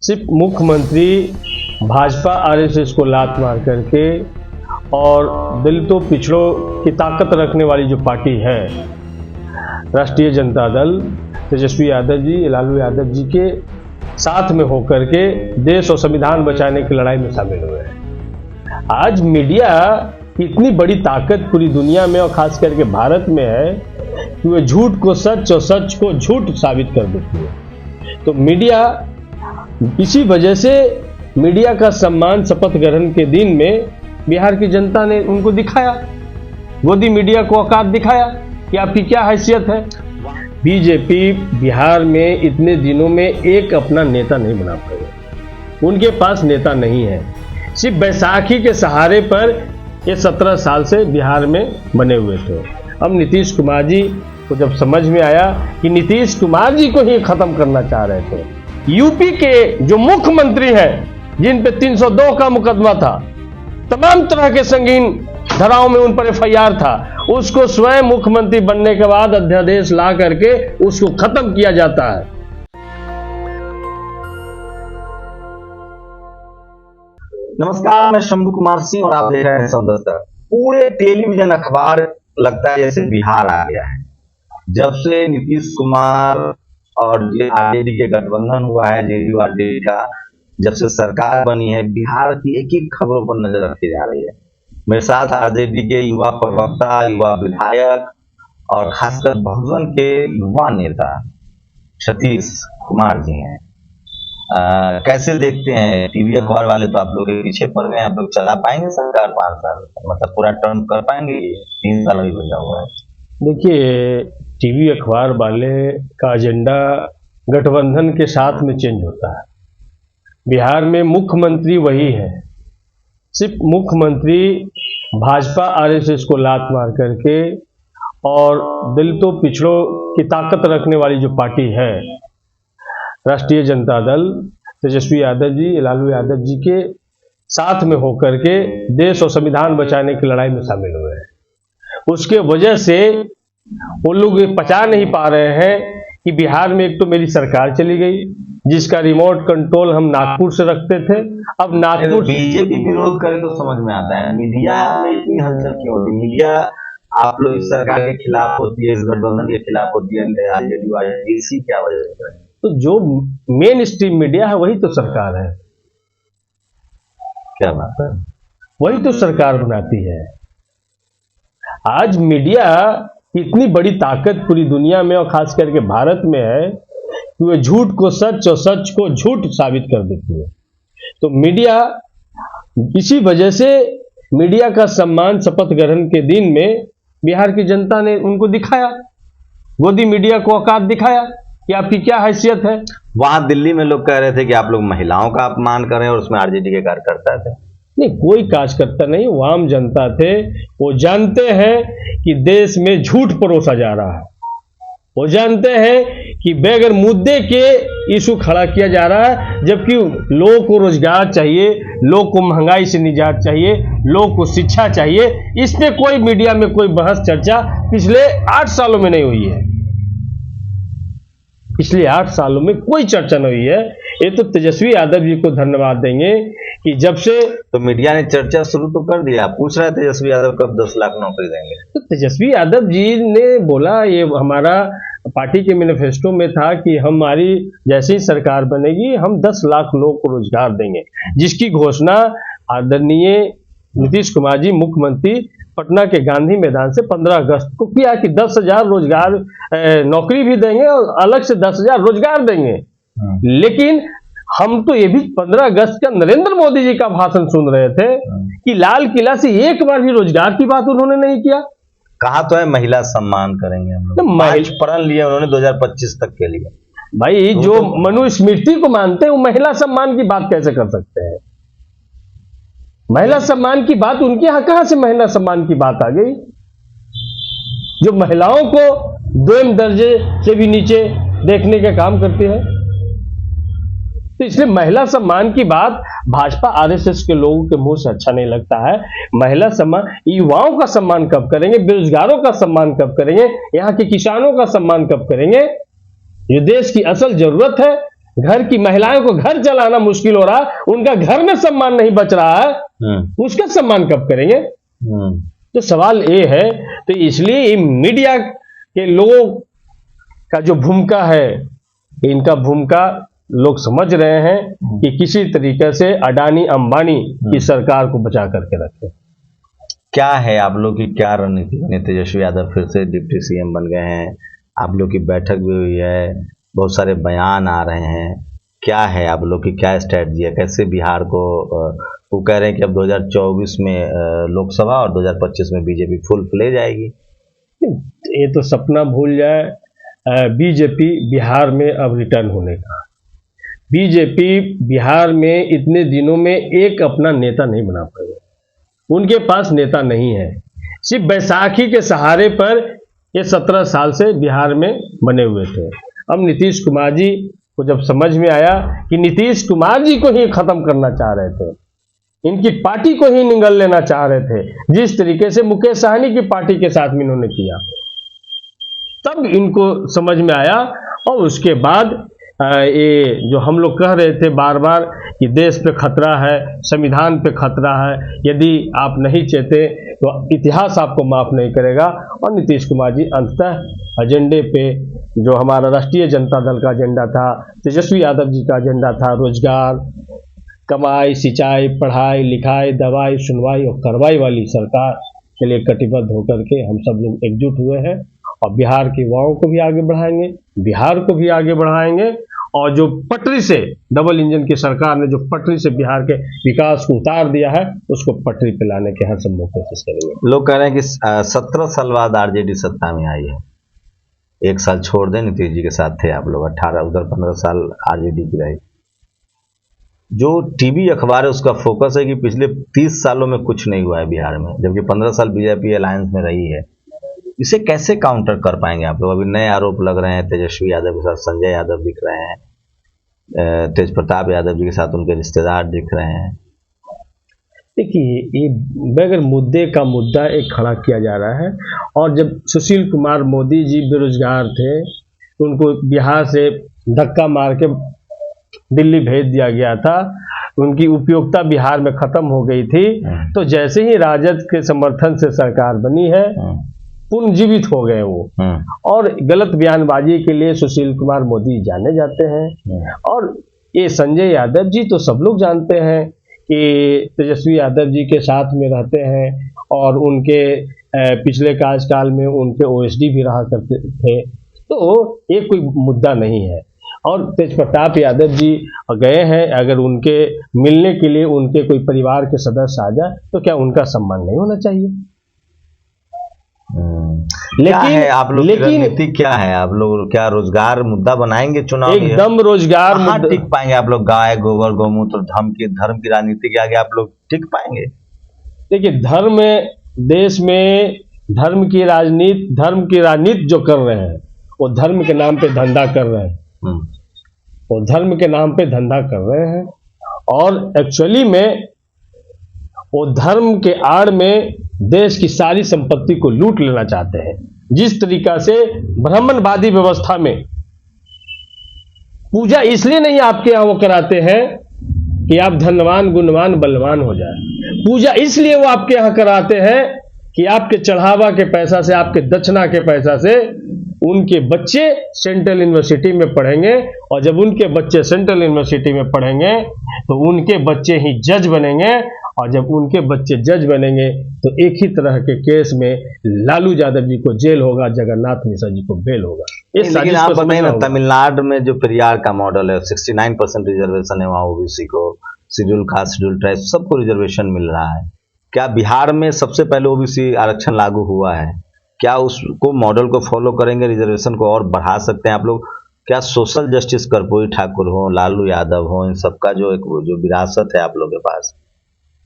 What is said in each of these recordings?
सिर्फ मुख्यमंत्री भाजपा आरएसएस को लात मार करके और दलितों पिछड़ों की ताकत रखने वाली जो पार्टी है राष्ट्रीय जनता दल, तेजस्वी यादव जी, लालू यादव जी के साथ में होकर के देश और संविधान बचाने की लड़ाई में शामिल हुए हैं। आज मीडिया की इतनी बड़ी ताकत पूरी दुनिया में और खास करके भारत में है कि वह झूठ को सच और सच को झूठ साबित कर देती है। तो मीडिया, इसी वजह से मीडिया का सम्मान शपथ ग्रहण के दिन में बिहार की जनता ने उनको दिखाया, गोदी मीडिया को औकात दिखाया कि आपकी क्या हैसियत है। बीजेपी बिहार में इतने दिनों में एक अपना नेता नहीं बना पाई, उनके पास नेता नहीं है। सिर्फ बैसाखी के सहारे पर ये 17 साल से बिहार में बने हुए थे। अब नीतीश कुमार जी को जब समझ में आया कि नीतीश कुमार जी को ही खत्म करना चाह रहे थे, यूपी के जो मुख्यमंत्री हैं जिन पे 302 का मुकदमा था, तमाम तरह के संगीन धाराओं में उन पर एफआईआर था, उसको स्वयं मुख्यमंत्री बनने के बाद अध्यादेश ला करके उसको खत्म किया जाता है। नमस्कार, मैं शंभू कुमार सिंह और आप देख रहे हैं संदर्भ। पूरे टेलीविजन अखबार लगता है जैसे बिहार आ गया है। जब से नीतीश कुमार और आरजेडी के गठबंधन हुआ है, जेडीयू आरजेडी का, जब से सरकार बनी है, बिहार की एक एक खबरों पर नजर रखी जा रही है। मेरे साथ आरजेडी के युवा प्रवक्ता, युवा विधायक और खासकर बहुजन के युवा नेता सतीश कुमार जी हैं। कैसे देखते हैं? टीवी अखबार वाले तो आप लोग के पीछे पड़ गए। आप लोग चला पाएंगे सरकार 5 साल, मतलब पूरा टर्म कर पाएंगे? 3 साल अभी बचा हुआ है। देखिए, टीवी अखबार वाले का एजेंडा गठबंधन के साथ में चेंज होता है। बिहार में मुख्यमंत्री वही है, सिर्फ मुख्यमंत्री भाजपा आरएसएस को लात मार करके और दलितों पिछड़ों की ताकत रखने वाली जो पार्टी है राष्ट्रीय जनता दल, तेजस्वी यादव जी, लालू यादव जी के साथ में होकर के देश और संविधान बचाने की लड़ाई में शामिल हुए हैं। उसके वजह से वो लोग पचा नहीं पा रहे हैं कि बिहार में एक तो मेरी सरकार चली गई जिसका रिमोट कंट्रोल हम नागपुर से रखते थे, अब नागपुर बीजेपी विरोध करे तो समझ में आता है। मीडिया में इतनी हलचल क्यों होती है? मीडिया आप लोग इस सरकार के खिलाफ होती है, इस गठबंधन के खिलाफ होती है, इसी क्या वजह से? तो जो मेन स्ट्रीम मीडिया है वही तो सरकार है। क्या बात है? वही तो सरकार बनाती है। आज मीडिया की इतनी बड़ी ताकत पूरी दुनिया में और खास करके भारत में है कि वह झूठ को सच और सच को झूठ साबित कर देती है। तो मीडिया, इसी वजह से मीडिया का सम्मान शपथ ग्रहण के दिन में बिहार की जनता ने उनको दिखाया, गोदी मीडिया को औकात दिखाया कि आपकी क्या हैसियत है। वहां दिल्ली में लोग कह रहे थे कि आप लोग महिलाओं का अपमान कर रहे हैं और उसमें आरजेडी के कार्यकर्ता थे। नहीं, कोई कार्यकर्ता नहीं, वो आम जनता थे। वो जानते हैं कि देश में झूठ परोसा जा रहा है, वो जानते हैं कि बेगर मुद्दे के इशू खड़ा किया जा रहा है, जबकि लोगों को रोजगार चाहिए, लोग को महंगाई से निजात चाहिए, लोग को शिक्षा चाहिए। इस पे कोई मीडिया में कोई बहस चर्चा पिछले 8 सालों में नहीं हुई है। पिछले 8 सालों में कोई चर्चा नहीं हुई है। ये तो तेजस्वी यादव जी को धन्यवाद देंगे कि जब से तो मीडिया ने चर्चा शुरू तो कर दिया। पूछ रहा है तेजस्वी यादव कब 10 लाख नौकरी देंगे। तो तेजस्वी यादव जी ने बोला, ये हमारा पार्टी के मैनिफेस्टो में था कि हमारी जैसी ही सरकार बनेगी हम 10 लाख लोगों को रोजगार देंगे, जिसकी घोषणा आदरणीय नीतीश कुमार जी मुख्यमंत्री पटना के गांधी मैदान से 15 अगस्त को किया कि 10,000 रोजगार नौकरी भी देंगे और अलग से 10,000 रोजगार देंगे। लेकिन हम तो ये भी 15 अगस्त का नरेंद्र मोदी जी का भाषण सुन रहे थे कि लाल किला से एक बार भी रोजगार की बात उन्होंने नहीं किया। कहा तो है महिला सम्मान करेंगे हम लोग, प्रण लिए उन्होंने 2025 तक के लिए। भाई, जो मनुस्मृति को मानते हैं वो महिला सम्मान की बात कैसे कर सकते हैं? महिला सम्मान की बात उनके यहां कहां से महिला सम्मान की बात आ गई? जो महिलाओं को 2 दर्जे से भी नीचे देखने का काम करती है। तो इसलिए महिला सम्मान की बात भाजपा आरएसएस के लोगों के मुंह से अच्छा नहीं लगता है। महिला सम्मान, युवाओं का सम्मान कब करेंगे? बेरोजगारों का सम्मान कब करेंगे? यहाँ के किसानों का सम्मान कब करेंगे? ये देश की असल जरूरत है, घर की महिलाओं को घर चलाना मुश्किल हो रहा, उनका घर में सम्मान नहीं बच रहा है, उसका सम्मान कब करेंगे? तो सवाल ये है। तो इसलिए मीडिया के लोगों का जो भूमिका है, इनका भूमिका लोग समझ रहे हैं कि किसी तरीके से अडानी अंबानी की सरकार को बचा करके रखें। क्या है आप लोग की क्या रणनीति बनी? तेजस्वी यादव फिर से डिप्टी सीएम बन गए हैं, आप लोग की बैठक भी हुई है, बहुत सारे बयान आ रहे हैं, क्या है आप लोग की क्या स्ट्रैटेजी है? कैसे बिहार को वो कह रहे हैं कि अब 2024 में लोकसभा और 2025 में बीजेपी फुल ले जाएगी। ये तो सपना भूल जाए बीजेपी बिहार में अब रिटर्न होने का। बीजेपी बिहार में इतने दिनों में एक अपना नेता नहीं बना पाई, उनके पास नेता नहीं है। सिर्फ बैसाखी के सहारे पर ये 17 साल से बिहार में बने हुए थे। अब नीतीश कुमार जी को जब समझ में आया कि नीतीश कुमार जी को ही खत्म करना चाह रहे थे, इनकी पार्टी को ही निगल लेना चाह रहे थे, जिस तरीके से मुकेश सहनी की पार्टी के साथ में इन्होंने किया, तब इनको समझ में आया। और उसके बाद ये जो हम लोग कह रहे थे बार बार कि देश पे खतरा है, संविधान पे खतरा है, यदि आप नहीं चाहते तो इतिहास आपको माफ नहीं करेगा। और नीतीश कुमार जी अंततः एजेंडे पे, जो हमारा राष्ट्रीय जनता दल का एजेंडा था, तेजस्वी यादव जी का एजेंडा था, रोजगार, कमाई, सिंचाई, पढ़ाई लिखाई, दवाई, सुनवाई और कार्रवाई वाली सरकार के लिए कटिबद्ध होकर के हम सब लोग एकजुट हुए हैं। और बिहार के युवाओं को भी आगे बढ़ाएंगे, बिहार को भी आगे बढ़ाएंगे। और जो पटरी से, डबल इंजन की सरकार ने जो पटरी से बिहार के विकास को उतार दिया है, उसको पटरी पे लाने के हर संभव कोशिश करेंगे। लोग कह रहे हैं कि 17 साल बाद आरजेडी सत्ता में आई है। एक साल छोड़ दें, नीतीश जी के साथ थे आप लोग, 18 उधर 15 साल आरजेडी की रही। जो टीवी अखबार है उसका फोकस है कि पिछले 30 सालों में कुछ नहीं हुआ है बिहार में, जबकि 15 साल बीजेपी अलायंस में रही है। इसे कैसे काउंटर कर पाएंगे आप लोग? अभी नए आरोप लग रहे हैं, तेजस्वी यादव के साथ संजय यादव दिख रहे हैं, तेज प्रताप यादव जी के साथ उनके रिश्तेदार दिख रहे हैं। देखिए, ये बगैर मुद्दे का मुद्दा एक खड़ा किया जा रहा है। और जब सुशील कुमार मोदी जी बेरोजगार थे, तो उनको बिहार से धक्का मार के दिल्ली भेज दिया गया था, उनकी उपयोगिता बिहार में खत्म हो गई थी। तो जैसे ही राजद के समर्थन से सरकार बनी है, पुनर्जीवित हो गए वो। और गलत बयानबाजी के लिए सुशील कुमार मोदी जाने जाते हैं। और ये संजय यादव जी तो सब लोग जानते हैं कि तेजस्वी यादव जी के साथ में रहते हैं, और उनके पिछले कार्यकाल में उनके ओएसडी भी रहा करते थे। तो ये कोई मुद्दा नहीं है। और तेज प्रताप यादव जी गए हैं, अगर उनके मिलने के लिए उनके कोई परिवार के सदस्य आ जाए तो क्या उनका सम्मान नहीं होना चाहिए? लेकिन क्या है, आप लोग क्या रोजगार मुद्दा बनाएंगे चुनाव में? एकदम रोजगार मुद्दा टिक पाएंगे आप लोग? गाय गोबर गौमूत्र धर्म की राजनीति के आगे आप लोग टिक पाएंगे? देखिए, देश में धर्म की राजनीति जो कर रहे हैं, वो धर्म के नाम पे धंधा कर रहे हैं। वो धर्म के नाम पे धंधा कर रहे हैं, और एक्चुअली में वो धर्म के आड़ में देश की सारी संपत्ति को लूट लेना चाहते हैं। जिस तरीका से ब्राह्मणवादी व्यवस्था में पूजा इसलिए नहीं आपके यहां वो कराते हैं कि आप धनवान, गुणवान, बलवान हो जाए। पूजा इसलिए वो आपके यहां कराते हैं कि आपके चढ़ावा के पैसा से, आपके दक्षिणा के पैसा से उनके बच्चे सेंट्रल यूनिवर्सिटी में पढ़ेंगे। और जब उनके बच्चे सेंट्रल यूनिवर्सिटी में पढ़ेंगे तो उनके बच्चे ही जज बनेंगे। और जब उनके बच्चे जज बनेंगे तो एक ही तरह के केस में लालू यादव जी को जेल होगा, जगन्नाथ मिश्रा जी को बेल होगा। लेकिन आप बताइए ना, तमिलनाडु में जो पेरियार का मॉडल है, 69% रिजर्वेशन है वहाँ ओबीसी को, शेड्यूल कास्ट, शेड्यूल ट्राइब सबको रिजर्वेशन मिल रहा है। क्या बिहार में सबसे पहले ओबीसी आरक्षण लागू हुआ है? क्या उसको मॉडल को फॉलो करेंगे, रिजर्वेशन को और बढ़ा सकते हैं आप लोग? क्या सोशल जस्टिस कर्पूरी ठाकुर हो, लालू यादव हो, इन सबका जो विरासत है आप लोग के पास,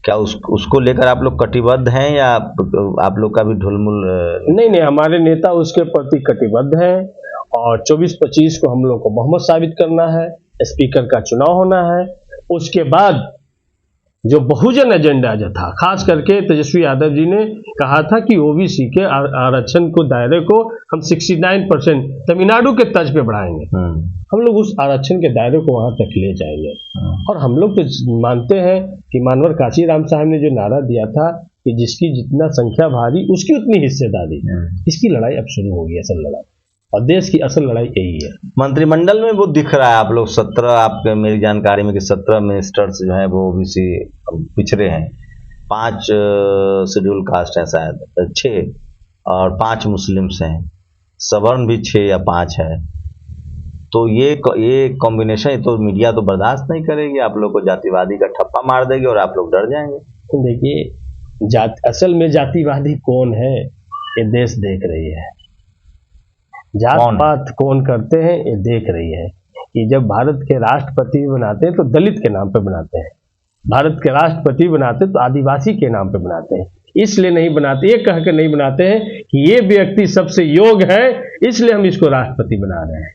क्या उसको लेकर आप लोग कटिबद्ध हैं, या आप लोग का भी ढुलमुल? नहीं, हमारे नेता उसके प्रति कटिबद्ध हैं। और 24-25 को हम लोग को बहुमत साबित करना है, स्पीकर का चुनाव होना है। उसके बाद जो बहुजन एजेंडा जो था, खास करके तेजस्वी यादव जी ने कहा था कि ओबीसी के आरक्षण को दायरे को हम 69% तमिलनाडु के तर्ज पे बढ़ाएंगे। हम लोग उस आरक्षण के दायरे को वहां तक ले जाएंगे। और हम लोग तो मानते हैं कि मानवर काशीराम साहब ने जो नारा दिया था कि जिसकी जितना संख्या भारी उसकी उतनी हिस्सेदारी, इसकी लड़ाई अब शुरू होगी, असल लड़ाई, और देश की असल लड़ाई यही है। मंत्रिमंडल में वो दिख रहा है आप लोग 17, आपके मेरी जानकारी में कि 17 मिनिस्टर्स जो हैं वो ओबीसी पिछड़े हैं, 5 शेड्यूल कास्ट है शायद, 6 और 5 मुस्लिम्स हैं, सवर्ण भी 6 या 5 है। तो ये कॉम्बिनेशन तो मीडिया तो बर्दाश्त नहीं करेगी, आप लोग को जातिवादी का ठप्पा मार देगी और आप लोग डर जाएंगे। तो देखिए, असल में जातिवादी कौन है ये देश देख रही है, जात पात कौन करते हैं ये देख रही है। कि जब भारत के राष्ट्रपति बनाते हैं तो दलित के नाम पे बनाते हैं, भारत के राष्ट्रपति बनाते तो आदिवासी के नाम पे बनाते हैं। इसलिए नहीं बनाते, ये कह के नहीं बनाते हैं कि ये व्यक्ति सबसे योग्य है इसलिए हम इसको राष्ट्रपति बना रहे हैं,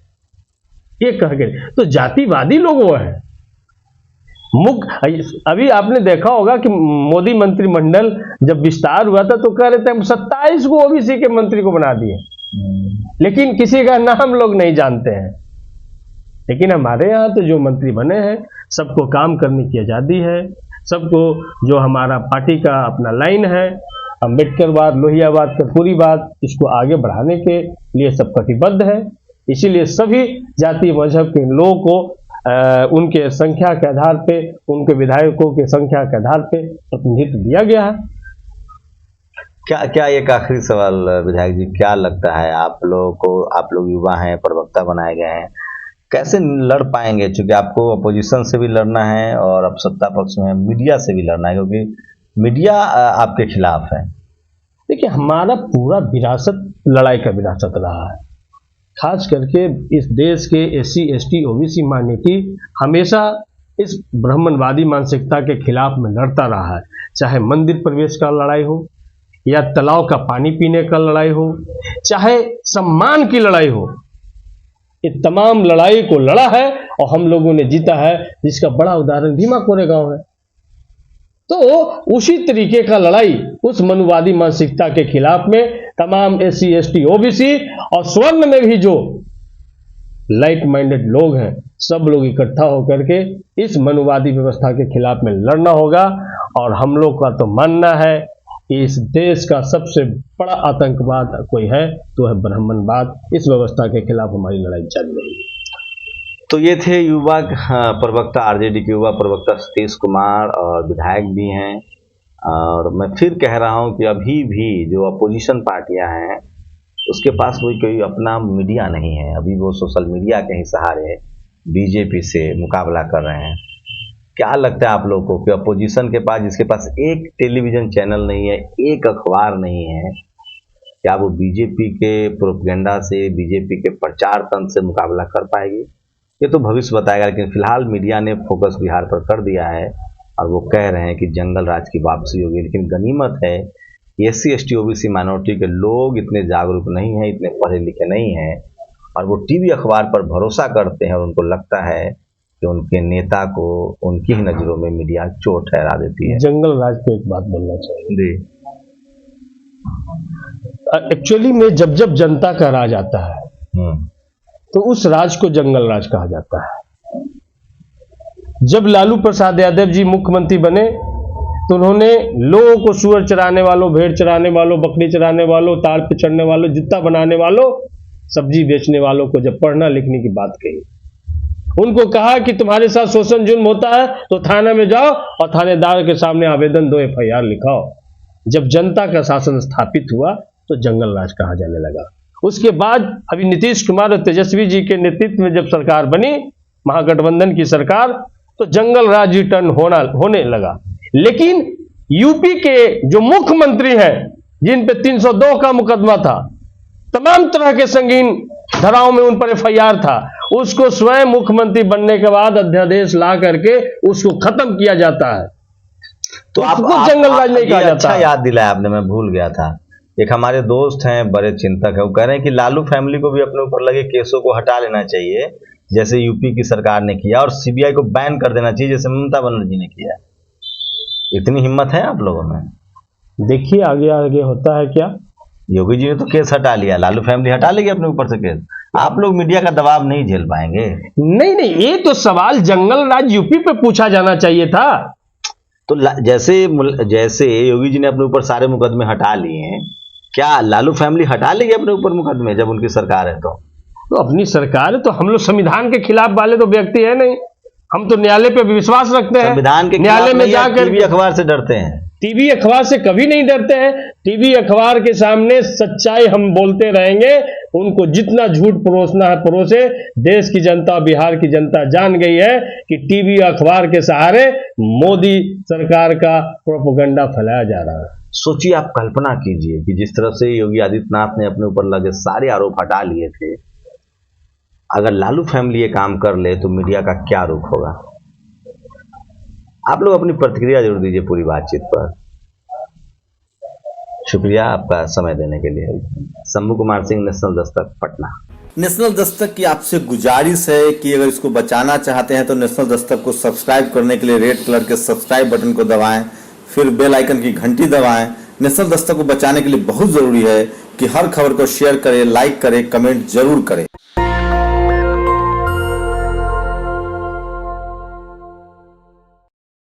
ये कह के। तो जातिवादी लोग वो है अभी आपने देखा होगा कि मोदी मंत्रिमंडल जब विस्तार हुआ था तो कह रहे थे हम 27 को ओबीसी के मंत्री को बना दिए, लेकिन किसी का नाम लोग नहीं जानते हैं। लेकिन हमारे यहाँ तो जो मंत्री बने हैं सबको काम करने की आजादी है, सबको जो हमारा पार्टी का अपना लाइन है, अम्बेडकरवाद, लोहियावाद, कर्पूरीवाद, इसको आगे बढ़ाने के लिए सब कटिबद्ध है। इसीलिए सभी जाति मजहब के लोगों को उनके संख्या के आधार पे, उनके विधायकों के संख्या के आधार पे प्रतिनिधित्व दिया गया है। क्या एक आखिरी सवाल विधायक जी, क्या लगता है आप लोगों को, आप लोग युवा हैं, प्रवक्ता बनाए गए हैं, कैसे लड़ पाएंगे? क्योंकि आपको अपोजिशन से भी लड़ना है और अब सत्ता पक्ष में मीडिया से भी लड़ना है, क्योंकि मीडिया आपके खिलाफ है। देखिए, हमारा पूरा विरासत लड़ाई का विरासत रहा है। खास करके इस देश के SC ST OBC माइनॉरिटी हमेशा इस ब्राह्मणवादी मानसिकता के खिलाफ में लड़ता रहा है, चाहे मंदिर प्रवेश का लड़ाई हो या तालाब का पानी पीने का लड़ाई हो, चाहे सम्मान की लड़ाई हो, ये तमाम लड़ाई को लड़ा है और हम लोगों ने जीता है, जिसका बड़ा उदाहरण भीमा कोरेगांव है। तो उसी तरीके का लड़ाई उस मनुवादी मानसिकता के खिलाफ में तमाम SC ST OBC और स्वर्ण में भी जो लाइट माइंडेड लोग हैं, सब लोग इकट्ठा होकर के इस मनुवादी व्यवस्था के खिलाफ में लड़ना होगा। और हम लोग का तो मानना है कि इस देश का सबसे बड़ा आतंकवाद कोई है तो है ब्राह्मणवाद। इस व्यवस्था के खिलाफ हमारी लड़ाई चल रही है। तो ये थे युवा प्रवक्ता, आरजेडी के युवा प्रवक्ता सतीश कुमार, और विधायक भी हैं। और मैं फिर कह रहा हूं कि अभी भी जो अपोजिशन पार्टियां हैं उसके पास कोई अपना मीडिया नहीं है, अभी वो सोशल मीडिया के ही सहारे बीजेपी से मुकाबला कर रहे हैं। क्या लगता है आप लोगों को कि अपोजिशन के पास, जिसके पास एक टेलीविजन चैनल नहीं है, एक अखबार नहीं है, क्या वो बीजेपी के प्रोपेगेंडा से, बीजेपी के प्रचार तंत्र से मुकाबला कर पाएगी? ये तो भविष्य बताएगा। लेकिन फिलहाल मीडिया ने फोकस बिहार पर कर दिया है और वो कह रहे हैं कि जंगल राज की वापसी होगी। लेकिन गनीमत है SC ST OBC माइनॉरिटी के लोग इतने जागरूक नहीं हैं, इतने पढ़े लिखे नहीं हैं, और वो टीवी अखबार पर भरोसा करते हैं और उनको लगता है कि उनके नेता को उनकी ही नजरों में मीडिया चोट ठहरा देती है। जंगल राज पे एक बात बोलना चाहिए जी। एक्चुअली में जब जब जनता का राज आता है तो उस राज को जंगल राज कहा जाता है। जब लालू प्रसाद यादव जी मुख्यमंत्री बने तो उन्होंने लोगों को सुअर चराने वालों, भेड़ चराने वालों, बकरी चराने वालों, तार पे चढ़ने वालों, जूता बनाने वालों, सब्जी बेचने वालों को जब पढ़ना लिखने की बात कही, उनको कहा कि तुम्हारे साथ शोषण जुल्म होता है तो थाने में जाओ और थानेदार के सामने आवेदन दो, FIR लिखाओ। जब जनता का शासन स्थापित हुआ तो जंगल राज कहा जाने लगा। उसके बाद अभी नीतीश कुमार और तेजस्वी जी के नेतृत्व में जब सरकार बनी, महागठबंधन की सरकार, तो जंगल राज रिटर्न होने लगा। लेकिन यूपी के जो मुख्यमंत्री हैं, जिन पे 302 का मुकदमा था, तमाम तरह के संगीन धाराओं में उन पर FIR था, उसको स्वयं मुख्यमंत्री बनने के बाद अध्यादेश ला करके उसको खत्म किया जाता है। तो आप जंगल राज नहीं कहा जाता। अच्छा याद दिलाया आपने, मैं भूल गया था। एक हमारे दोस्त हैं, बड़े चिंतक है, वो कह रहे हैं कि लालू फैमिली को भी अपने ऊपर लगे केसों को हटा लेना चाहिए, जैसे यूपी की सरकार ने किया, और CBI को बैन कर देना चाहिए, जैसे ममता बनर्जी ने किया। इतनी हिम्मत है आप लोगों में? देखिए आगे आगे होता है क्या। योगी जी ने तो केस हटा लिया, लालू फैमिली हटा लेगी अपने ऊपर से केस। आप लोग मीडिया का दबाव नहीं झेल पाएंगे? नहीं नहीं, ये तो सवाल जंगल राज यूपी पे पूछा जाना चाहिए था। तो जैसे योगी जी ने अपने ऊपर सारे मुकदमे हटा लिए हैं, क्या लालू फैमिली हटा लेगी अपने ऊपर मुकदमे जब उनकी सरकार है? तो अपनी सरकार है, तो हम लोग संविधान के खिलाफ वाले तो व्यक्ति है नहीं, हम तो न्यायालय पे विश्वास रखते हैं। संविधान के न्यायालय में जाकर टीवी अखबार से डरते हैं? टीवी अखबार से कभी नहीं डरते हैं। टीवी अखबार के सामने सच्चाई हम बोलते रहेंगे, उनको जितना झूठ परोसना है परोसे। देश की जनता, बिहार की जनता जान गई है कि टीवी अखबार के सहारे मोदी सरकार का प्रोपेगेंडा फैलाया जा रहा है। सोचिए, आप कल्पना कीजिए कि जिस तरह से योगी आदित्यनाथ ने अपने ऊपर लगे सारे आरोप हटा लिए थे, अगर लालू फैमिली ये काम कर ले तो मीडिया का क्या रुख होगा। आप लोग अपनी प्रतिक्रिया जरूर दीजिए पूरी बातचीत पर। शुक्रिया आपका समय देने के लिए। शंभू कुमार सिंह, नेशनल दस्तक, पटना। नेशनल दस्तक की आपसे गुजारिश है कि अगर इसको बचाना चाहते हैं तो नेशनल दस्तक को सब्सक्राइब करने के लिए रेड कलर के सब्सक्राइब बटन को दबाएं, फिर बेल आइकन की घंटी दबाएं। नेशनल दस्तक को बचाने के लिए बहुत जरूरी है कि हर खबर को शेयर करें, लाइक करें, कमेंट जरूर करें।